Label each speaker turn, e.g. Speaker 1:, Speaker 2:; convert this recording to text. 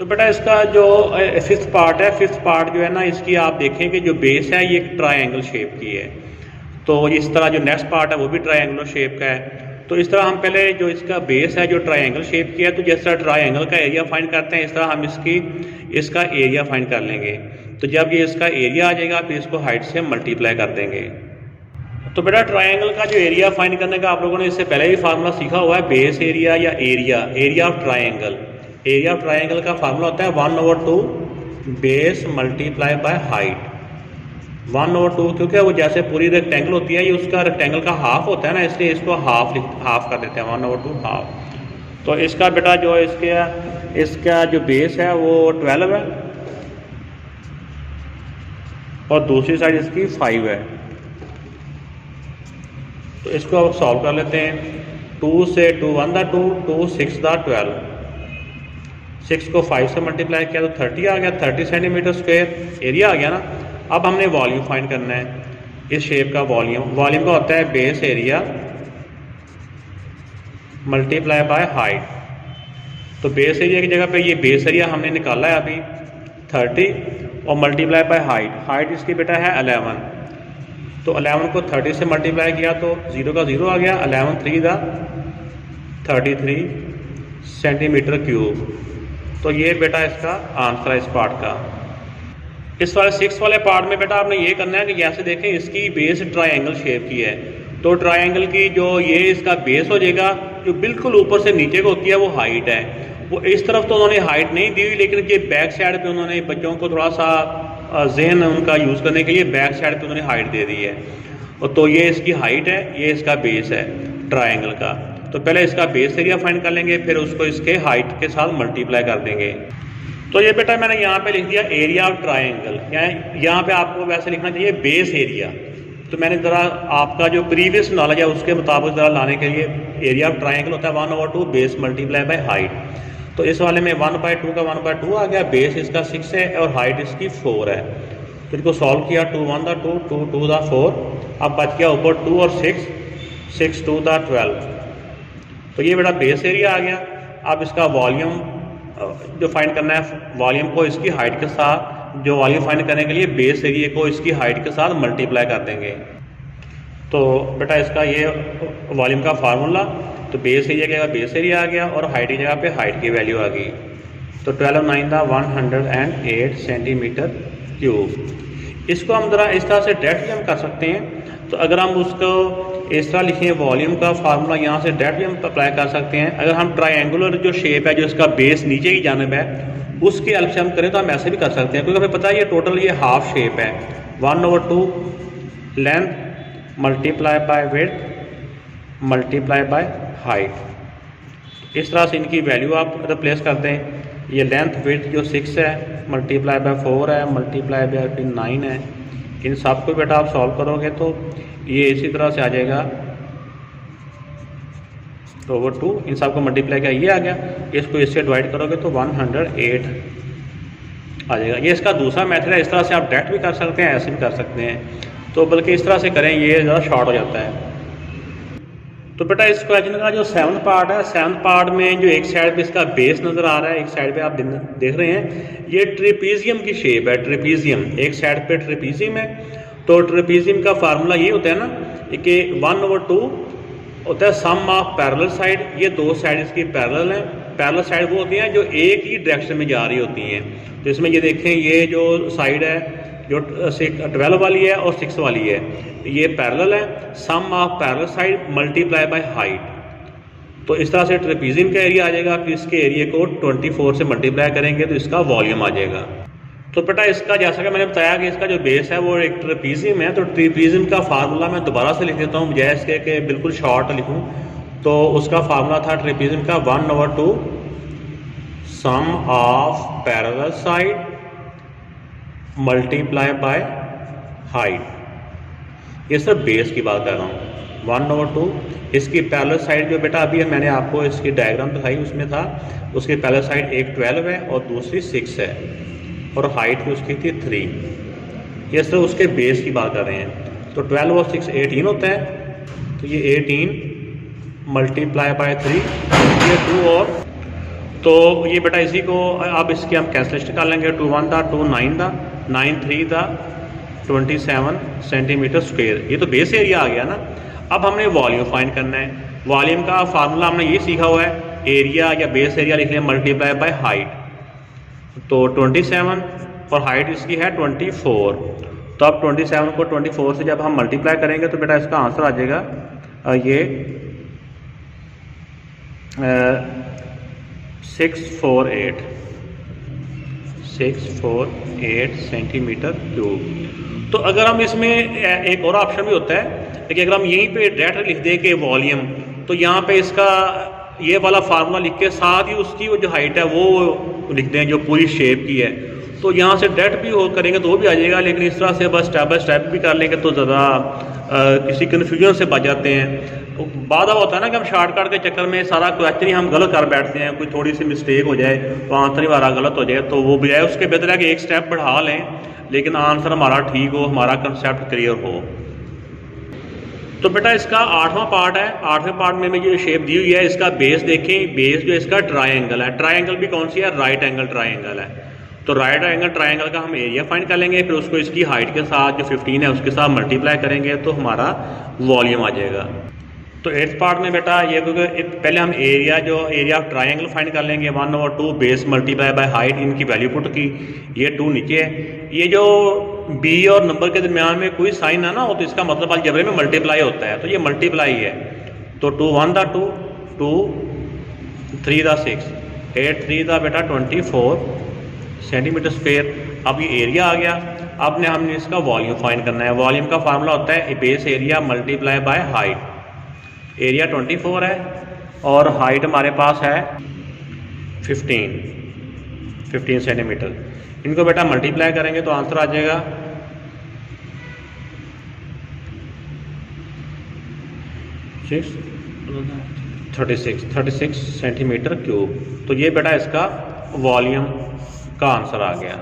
Speaker 1: तो बेटा इसका जो फिफ्थ पार्ट है, फिफ्थ पार्ट जो है ना, इसकी आप देखें कि जो बेस है ये ट्रायंगल शेप की है। तो इस तरह जो नेक्स्ट पार्ट है वो भी ट्रायंगुलर शेप का है। तो इस तरह हम पहले जो इसका बेस है जो ट्रायंगल शेप की है, तो जिस तरह ट्रायंगल का एरिया फाइंड करते हैं इस तरह हम इसका एरिया फाइंड कर लेंगे। तो जब ये इसका एरिया आ जाएगा फिर इसको हाइट से मल्टीप्लाई कर देंगे। तो बेटा ट्रायंगल का जो एरिया फाइंड करने का आप लोगों ने इससे पहले ही फार्मूला सीखा हुआ है, बेस एरिया या area of triangle. Area of triangle का फार्मूला होता है 1/2 बेस मल्टीप्लाई बाय हाइट। 1/2 क्योंकि वो जैसे पूरी रेक्टेंगल होती है, ये उसका रेक्टेंगल का हाफ होता है ना, इसलिए इसको हाफ कर देते हैं, 1/2 हाफ। तो इसका बेटा जो इसका जो बेस है वो 12 है और दूसरी साइड इसकी 5 है। तो इसको अब सॉल्व कर लेते हैं। 2 से 2 1 2 2 6 12, 6 को 5 से मल्टीप्लाई किया तो 30 आ गया, 30 सेंटीमीटर स्क्वायर एरिया आ गया ना। अब हमने वॉल्यूम फाइंड करना है इस शेप का। वॉल्यूम का होता है base area multiply by height. तो बेस एरिया की जगह पे ये बेस एरिया हमने निकाला है अभी 30 और मल्टीप्लाई बाय हाइट इसकी बेटा है 11। तो 11 को 30 से मल्टीप्लाई किया तो 0 का 0 आ गया, 11 3 दा 33 सेंटीमीटर क्यूब। तो ये बेटा इसका आंसर है इस पार्ट का। इस वाले 6 वाले पार्ट में बेटा आपने ये करना है कि जैसे देखें इसकी बेस ट्रायंगल शेप की है, तो ट्रायंगल की जो ये इसका बेस हो जाएगा, जो बिल्कुल ऊपर से नीचे को होती है वो हाइट है। वो इस तरफ तो उन्होंने हाइट नहीं दी हुई, लेकिन ये बैक साइड पे उन्होंने बच्चों को थोड़ा सा जहन उनका यूज़ करने के लिए बैक साइड पे उन्होंने हाइट दे दी है। और तो ये इसकी हाइट है, ये इसका बेस है ट्रायंगल का। तो पहले इसका बेस एरिया फाइंड कर लेंगे, फिर उसको इसके हाइट के साथ मल्टीप्लाई कर देंगे। तो ये बेटा मैंने यहाँ पे लिख दिया एरिया ऑफ ट्रायंगल। यहाँ पे आपको वैसे लिखना चाहिए बेस एरिया। तो मैंने ज़रा आपका जो प्रीवियस नॉलेज है उसके मुताबिक ज़रा लाने के लिए, एरिया ऑफ ट्रायंगल होता है 1/2 बेस मल्टीप्लाई बाय हाइट। तो इस वाले में 1/2 का 1/2 आ गया, बेस इसका 6 है और हाइट इसकी 4 है। तो इसको सॉल्व किया, 2 1 2 2 2 4, अब बच गया ऊपर 2 और 6 6 2 12। तो ये बेटा बेस एरिया आ गया। अब इसका वॉल्यूम जो फाइंड करना है, वॉल्यूम को इसकी हाइट के साथ, जो वॉल्यूम फाइंड करने के लिए बेस एरिया को इसकी हाइट के साथ मल्टीप्लाई कर देंगे। तो बेटा इसका ये वॉल्यूम का फार्मूला, तो बेस एरिया की जगह बेस एरिया आ गया और हाइट की जगह पे हाइट की वैल्यू आ गई। तो 12 9 108 सेंटीमीटर क्यूब। इसको हम ज़रा इस तरह से डायरेक्ट भी हम कर सकते हैं। तो अगर हम उसको इस तरह लिखें, वॉल्यूम का फार्मूला यहाँ से डायरेक्ट भी हम अप्लाई कर सकते हैं। अगर हम ट्रायंगुलर जो शेप है, जो इसका बेस नीचे की जानिब है, उसकी हेल्प से हम करें तो हम ऐसे भी कर सकते हैं, क्योंकि हमें पता है ये टोटल ये हाफ शेप है। 1/2 length multiply by width multiply by height. इस तरह से इनकी वैल्यू आप रिप्लेस कर दें। ये लेंथ विड्थ जो 6 है मल्टीप्लाई बाय 4 है मल्टीप्लाई बाय 9 है। इन सब को बेटा आप सॉल्व करोगे तो ये इसी तरह से आ जाएगा /2। इन सब को मल्टीप्लाई किया ये आ गया, इसको इससे डिवाइड करोगे तो 108 आ जाएगा। ये इसका दूसरा मेथड है। इस तरह से आप डायरेक्ट भी कर सकते हैं, ऐसे भी कर सकते हैं। तो बल्कि इस तरह से करें ये ज़्यादा शॉर्ट हो जाता है। तो बेटा इस क्वेश्चन का जो 7th पार्ट है, 7th पार्ट में जो एक साइड पे इसका बेस नज़र आ रहा है, एक साइड पे आप देख रहे हैं ये ट्रेपीजियम की शेप है। ट्रेपीजियम, एक साइड पे ट्रेपीजियम है। तो ट्रेपीजियम का फार्मूला ये होता है ना कि 1/2 होता है सम ऑफ पैरेलल साइड। ये दो साइड इसकी पैरेलल हैं। पैरेलल साइड वो होती हैं जो एक ही डायरेक्शन में जा रही होती हैं। तो इसमें ये देखें, ये जो साइड है जो 12 वाली है और 6 वाली है, ये पैरेलल है। Sum of parallel side multiply by height. तो इस तरह से ट्रेपीजियम का एरिया आ जाएगा। फिर इसके एरिया को 24 से मल्टीप्लाई करेंगे तो इसका वॉल्यूम आ जाएगा। तो बेटा इसका जैसा कि मैंने बताया कि इसका जो बेस है वो एक ट्रेपीजियम है। तो ट्रेपीजियम का फार्मूला मैं दोबारा से लिख देता हूँ, बजाय इसके कि बिल्कुल शॉर्ट लिखूँ। तो उसका फार्मूला था ट्रेपीजियम का 1/2 sum of parallel side multiply by height. ये सिर्फ बेस की बात कर रहा हूँ। 1/2 इसकी पैरेलल साइड जो बेटा अभी मैंने आपको इसकी डायग्राम दिखाई उसमें था, उसकी पैरेलल साइड एक 12 है और दूसरी 6 है और हाइट भी उसकी थी 3। ये सिर्फ उसके बेस की बात कर रहे हैं। तो 12 और 6 18 होता है। तो ये 18 मल्टीप्लाई बाय 3, ये 2 और तो ये बेटा इसी को अब इसकी हम कैंसलेशन कर लेंगे। 2 1 दा 2 9 दा 9 3 दा 27 सेंटीमीटर स्क्वेयर। ये तो बेस एरिया आ गया ना। अब हमने वॉल्यूम फाइंड करना है। वॉल्यूम का फार्मूला हमने ये सीखा हुआ है, एरिया या बेस एरिया लिख लें मल्टीप्लाई बाय हाइट। तो 27 और हाइट इसकी है 24। तो अब 27 को 24 से जब हम मल्टीप्लाई करेंगे तो बेटा इसका आंसर आ जाएगा ये 648 सेंटीमीटर क्यूब। तो अगर हम इसमें एक और ऑप्शन भी होता है कि अगर हम यहीं पे डायरेक्ट लिख दें कि वॉल्यूम, तो यहाँ पे इसका ये वाला फार्मूला लिख के साथ ही उसकी वो जो हाइट है वो लिख दें जो पूरी शेप की है। तो यहाँ से डायरेक्ट भी हो करेंगे तो वो भी आ जाएगा, लेकिन इस तरह से बस स्टेप बाय स्टेप भी कर लेंगे तो ज़्यादा किसी कन्फ्यूजन से बच जाते हैं। तो बाद होता है ना कि हम शॉर्टकट के चक्कर में सारा क्वेश्चन ही हम गलत कर बैठते हैं, कोई थोड़ी सी मिस्टेक हो जाए तो आंसर ही हमारा गलत हो जाए। तो वो बजाय उसके बेहतर है कि एक स्टेप बढ़ा लें लेकिन आंसर हमारा ठीक हो, हमारा कंसेप्ट क्लियर हो। तो बेटा इसका 8वां पार्ट है। 8वें पार्ट में जो शेप दी हुई है इसका बेस देखें। बेस जो इसका ट्रायंगल है, ट्रायंगल भी कौन सी है, राइट एंगल ट्रायंगल है। तो राइट एंगल ट्रायंगल का हम एरिया फाइंड कर लेंगे, फिर उसको इसकी हाइट के साथ जो 15 है उसके साथ मल्टीप्लाई करेंगे तो हमारा वॉल्यूम आ जाएगा। तो 8th पार्ट में बेटा ये पहले हम एरिया ऑफ ट्रायंगल फाइंड कर लेंगे। 1/2 बेस मल्टीप्लाई बाय हाइट, इनकी वैल्यू पुट की, ये 2 नीचे है। ये जो बी और नंबर के दरमियान में कोई साइन है ना हो तो इसका मतलब अलजेब्रे में मल्टीप्लाई होता है, तो ये मल्टीप्लाई है। तो 2 1 दा 2 2 3 दा 6 8 3 दा बेटा 24 सेंटीमीटर स्क्वेयर। अब ये एरिया आ गया। अब ने हमने इसका वॉल्यूम फाइंड करना है। वॉल्यूम का फार्मूला होता है base area multiply by height. Area 24 है और हाइट हमारे पास है 15 सेंटीमीटर। इनको बेटा मल्टीप्लाई करेंगे तो आंसर आ जाएगा 36 सेंटीमीटर क्यूब। तो ये बेटा इसका वॉल्यूम का आंसर आ गया।